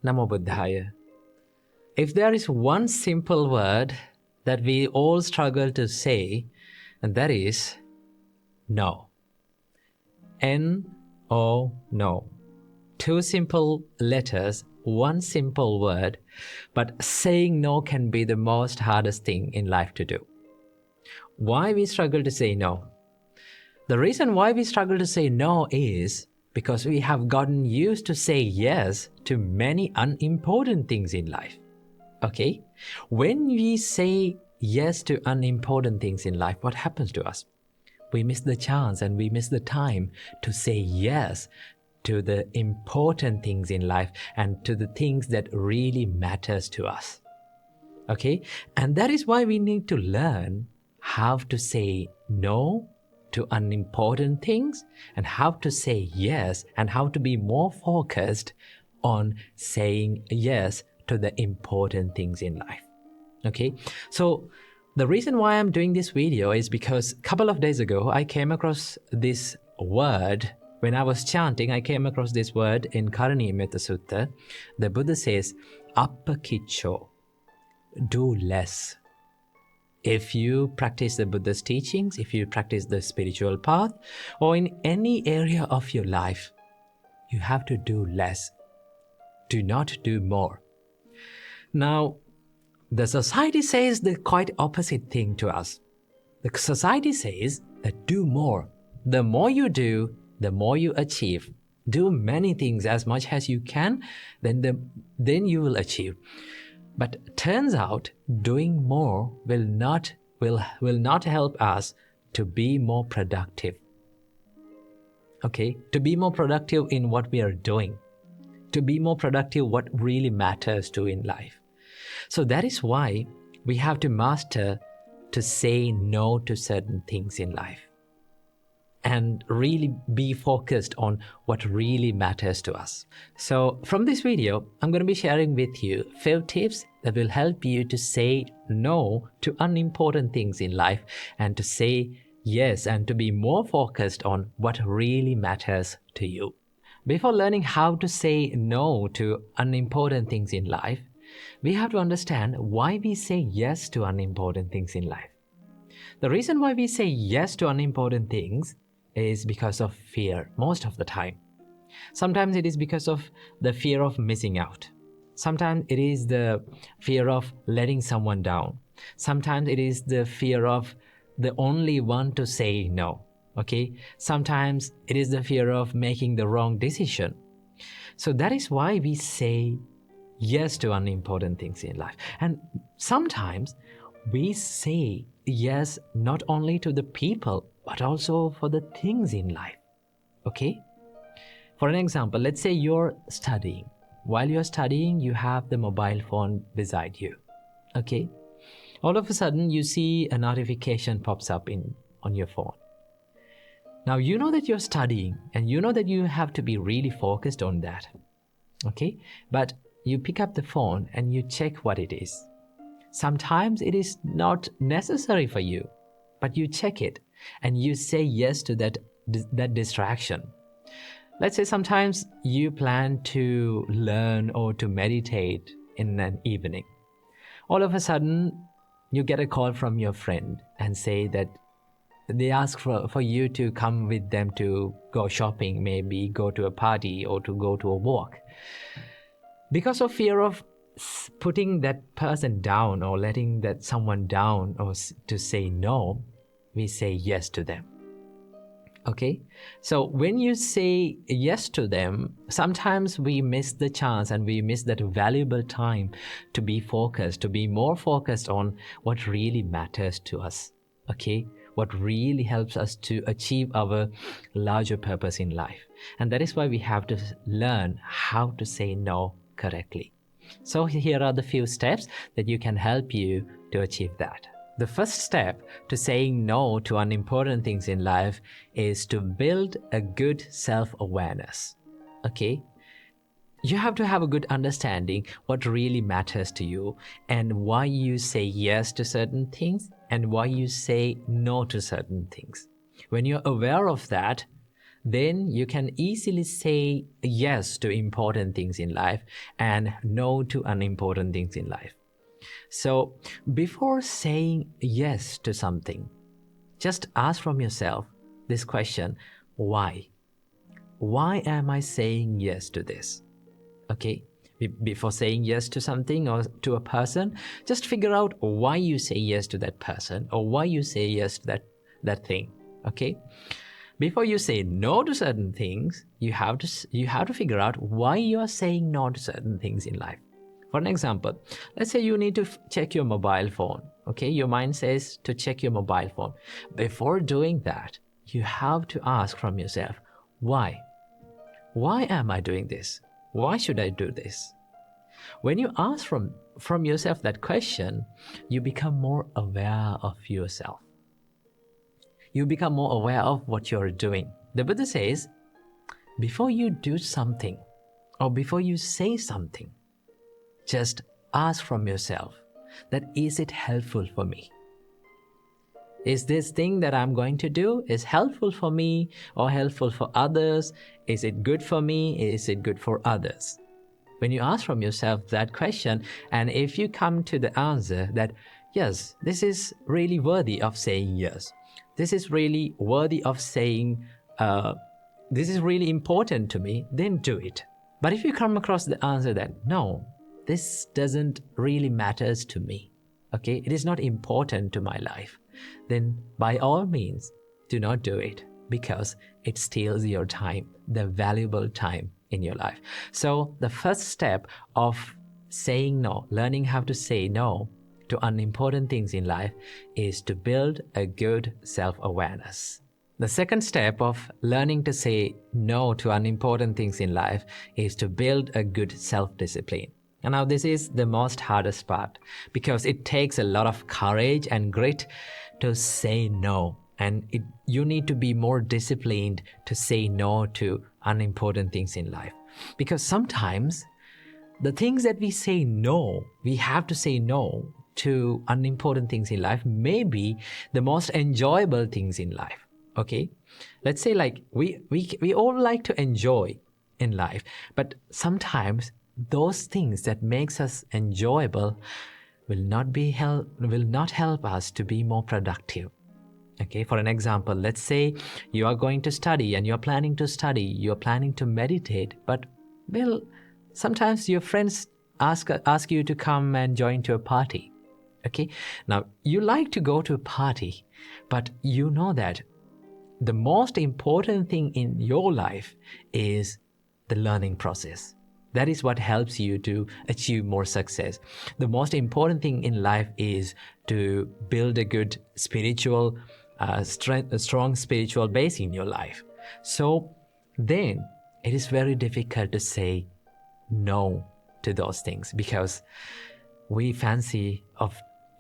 Namo Budhaya. If there is one simple word that we all struggle to say, and that is no. N-O, no. Two simple letters, one simple word, but saying no can be the most hardest thing in life to do. Why we struggle to say no? The reason why we struggle to say no is because we have gotten used to say yes to many unimportant things in life. Okay? When we say yes to unimportant things in life, what happens to us? We miss the chance and we miss the time to say yes to the important things in life and to the things that really matters to us. Okay? And that is why we need to learn how to say no to unimportant things and how to say yes and how to be more focused on saying yes to the important things in life. Okay? So the reason why I'm doing this video is because a couple of days ago, I came across this word. When I was chanting, I came across this word in Karaniyametta Sutta. The Buddha says, Appakicho, do less. If you practice the Buddha's teachings, if you practice the spiritual path, or in any area of your life, you have to do less. Do not do more. Now, the society says the quite opposite thing to us. The society says that do more. The more you do, the more you achieve. Do many things as much as you can, then you will achieve. But turns out doing more will not help us to be more productive. Okay? To be more productive in what we are doing. To be more productive what really matters to in life. So that is why we have to master to say no to certain things in life and really be focused on what really matters to us. So from this video, I'm going to be sharing with you 5 tips that will help you to say no to unimportant things in life and to say yes and to be more focused on what really matters to you. Before learning how to say no to unimportant things in life, we have to understand why we say yes to unimportant things in life. The reason why we say yes to unimportant things is because of fear most of the time. Sometimes it is because of the fear of missing out. Sometimes it is the fear of letting someone down. Sometimes it is the fear of the only one to say no. Okay? Sometimes it is the fear of making the wrong decision. So that is why we say yes to unimportant things in life. And sometimes we say yes not only to the people, but also for the things in life. Okay? For an example, let's say you're studying. While you're studying, you have the mobile phone beside you. Okay? All of a sudden, you see a notification pops up on your phone. Now, you know that you're studying and you know that you have to be really focused on that. Okay? But you pick up the phone and you check what it is. Sometimes it is not necessary for you, but you check it and you say yes to that distraction. Let's say sometimes you plan to learn or to meditate in an evening. All of a sudden, you get a call from your friend and say that they ask for you to come with them to go shopping, maybe go to a party or to go to a walk. Because of fear of putting that person down or letting that someone down or to say no, we say yes to them. Okay? So when you say yes to them, sometimes we miss the chance and we miss that valuable time to be focused, to be more focused on what really matters to us. Okay? What really helps us to achieve our larger purpose in life. And that is why we have to learn how to say no correctly. So here are the few steps that you can help you to achieve that. The first step to saying no to unimportant things in life is to build a good self-awareness. Okay? You have to have a good understanding what really matters to you and why you say yes to certain things and why you say no to certain things. When you're aware of that, then you can easily say yes to important things in life and no to unimportant things in life. So before saying yes to something, just ask from yourself this question: why? Why am I saying yes to this? Okay, before saying yes to something or to a person, just figure out why you say yes to that person or why you say yes to that thing. Okay, before you say no to certain things, you have to figure out why you are saying no to certain things in life. For an example, let's say you need to check your mobile phone. Okay, your mind says to check your mobile phone. Before doing that, you have to ask from yourself, why? Why am I doing this? Why should I do this? When you ask from yourself that question, you become more aware of yourself. You become more aware of what you're doing. The Buddha says, before you do something or before you say something, just ask from yourself that, is it helpful for me? Is this thing that I'm going to do is helpful for me or helpful for others? Is it good for me? Is it good for others? When you ask from yourself that question, and if you come to the answer that, yes, this is really worthy of saying yes, this is really worthy of saying, this is really important to me, then do it. But if you come across the answer that, no, this doesn't really matters to me, okay, it is not important to my life, then by all means, do not do it, because it steals your time, the valuable time in your life. So the first step of saying no, learning how to say no to unimportant things in life, is to build a good self-awareness. The second step of learning to say no to unimportant things in life is to build a good self-discipline. And now this is the most hardest part, because it takes a lot of courage and grit to say no. And you need to be more disciplined to say no to unimportant things in life. Because sometimes the things that we say no, we have to say no to unimportant things in life, may be the most enjoyable things in life. Okay? Let's say like we all like to enjoy in life, but sometimes those things that makes us enjoyable will not help us to be more productive. Okay, for an example, let's say you are going to study and you're planning to study, you're planning to meditate, but well, sometimes your friends ask you to come and join to a party. Okay, now you like to go to a party, but you know that the most important thing in your life is the learning process. That is what helps you to achieve more success. The most important thing in life is to build a good spiritual a strong spiritual base in your life. So then it is very difficult to say no to those things, because we fancy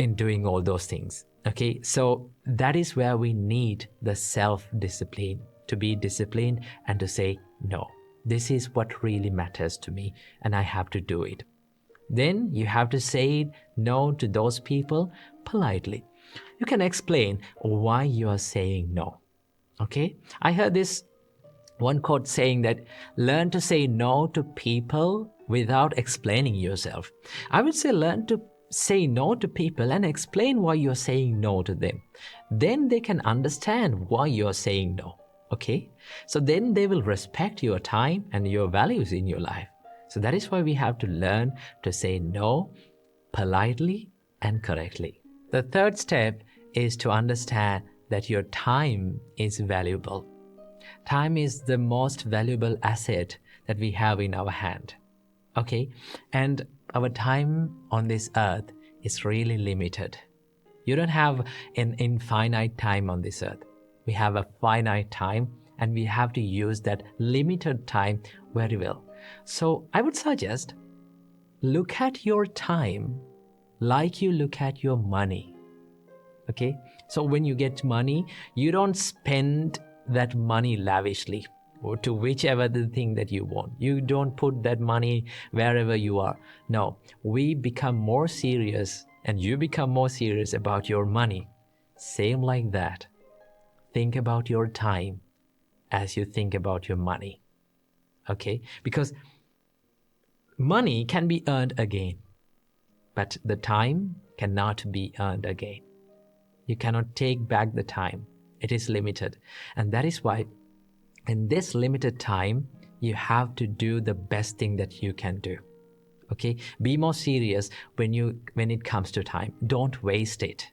in doing all those things. Okay, so that is where we need the self-discipline, to be disciplined and to say no. This is what really matters to me, and I have to do it. Then you have to say no to those people politely. You can explain why you are saying no. Okay? I heard this one quote saying that, learn to say no to people without explaining yourself. I would say learn to say no to people and explain why you're saying no to them. Then they can understand why you're saying no. Okay? So then they will respect your time and your values in your life. So that is why we have to learn to say no politely and correctly. The third step is to understand that your time is valuable. Time is the most valuable asset that we have in our hand. Okay? And our time on this earth is really limited. You don't have an infinite time on this earth. We have a finite time, and we have to use that limited time very well. So I would suggest, look at your time like you look at your money. Okay? So when you get money, you don't spend that money lavishly or to whichever the thing that you want. You don't put that money wherever you are. No, we become more serious, and you become more serious about your money. Same like that. Think about your time as you think about your money. Okay? Because money can be earned again, but the time cannot be earned again. You cannot take back the time. It is limited. And that is why in this limited time, you have to do the best thing that you can do. Okay? Be more serious when it comes to time. Don't waste it.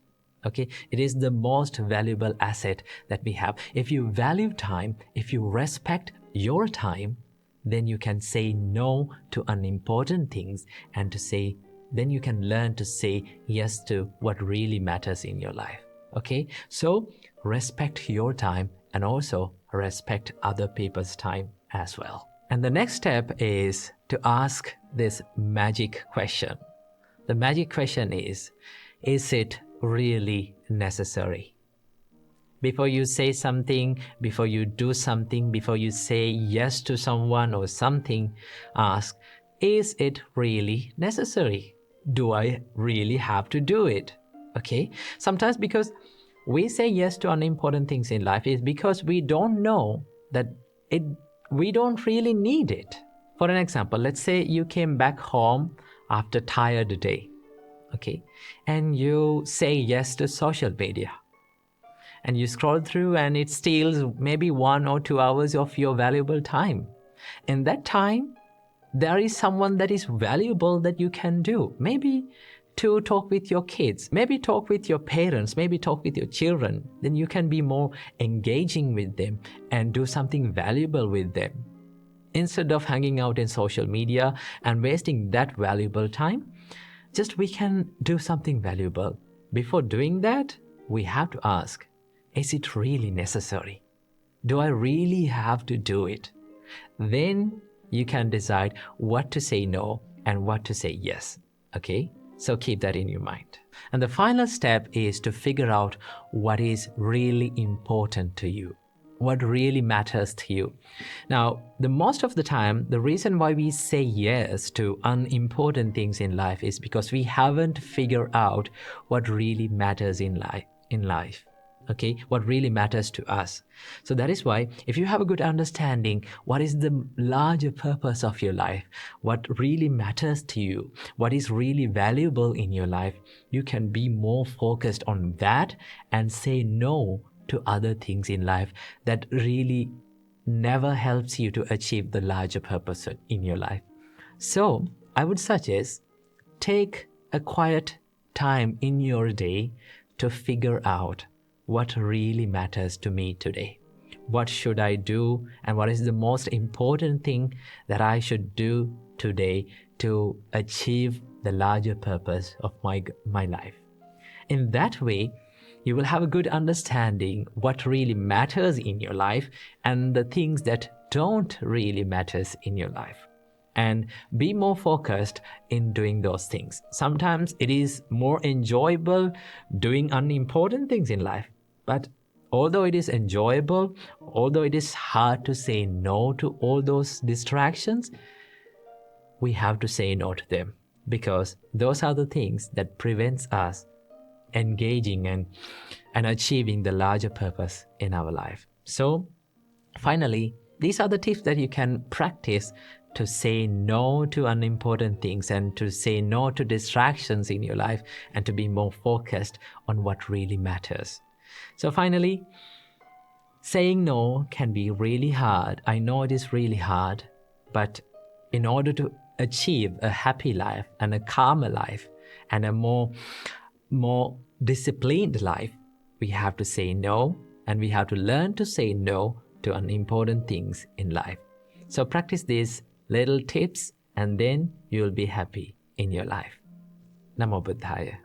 Okay? It is the most valuable asset that we have. If you value time, if you respect your time, then you can say no to unimportant things, and then you can learn to say yes to what really matters in your life. Okay? So respect your time and also respect other people's time as well. And the next step is to ask this magic question. The magic question is it really necessary? Before you say something, before you do something, before you say yes to someone or something, ask, is it really necessary? Do I really have to do it? Okay? Sometimes because we say yes to unimportant things in life is because we don't know that we don't really need it. For an example, let's say you came back home after a tired day, okay? And you say yes to social media. And you scroll through and it steals maybe 1 or 2 hours of your valuable time. In that time, there is someone that is valuable that you can do. Maybe to talk with your kids, maybe talk with your parents, maybe talk with your children. Then you can be more engaging with them and do something valuable with them. Instead of hanging out in social media and wasting that valuable time, just we can do something valuable. Before doing that, we have to ask, is it really necessary? Do I really have to do it? Then you can decide what to say no and what to say yes. Okay? So keep that in your mind. And the final step is to figure out what is really important to you, what really matters to you. Now, the most of the time, the reason why we say yes to unimportant things in life is because we haven't figured out what really matters in life. Okay, what really matters to us. So that is why if you have a good understanding what is the larger purpose of your life, what really matters to you, what is really valuable in your life, you can be more focused on that and say no to other things in life that really never helps you to achieve the larger purpose in your life. So I would suggest take a quiet time in your day to figure out what really matters to me today. What should I do, and what is the most important thing that I should do today to achieve the larger purpose of my life? In that way, you will have a good understanding what really matters in your life and the things that don't really matters in your life. And be more focused in doing those things. Sometimes it is more enjoyable doing unimportant things in life. But although it is enjoyable, although it is hard to say no to all those distractions, we have to say no to them because those are the things that prevents us engaging and achieving the larger purpose in our life. So finally, these are the tips that you can practice to say no to unimportant things and to say no to distractions in your life and to be more focused on what really matters. So finally, saying no can be really hard. I know it is really hard, but in order to achieve a happy life and a calmer life and a more disciplined life, we have to say no, and we have to learn to say no to unimportant things in life. So practice these little tips and then you'll be happy in your life. Namo Buddhaya.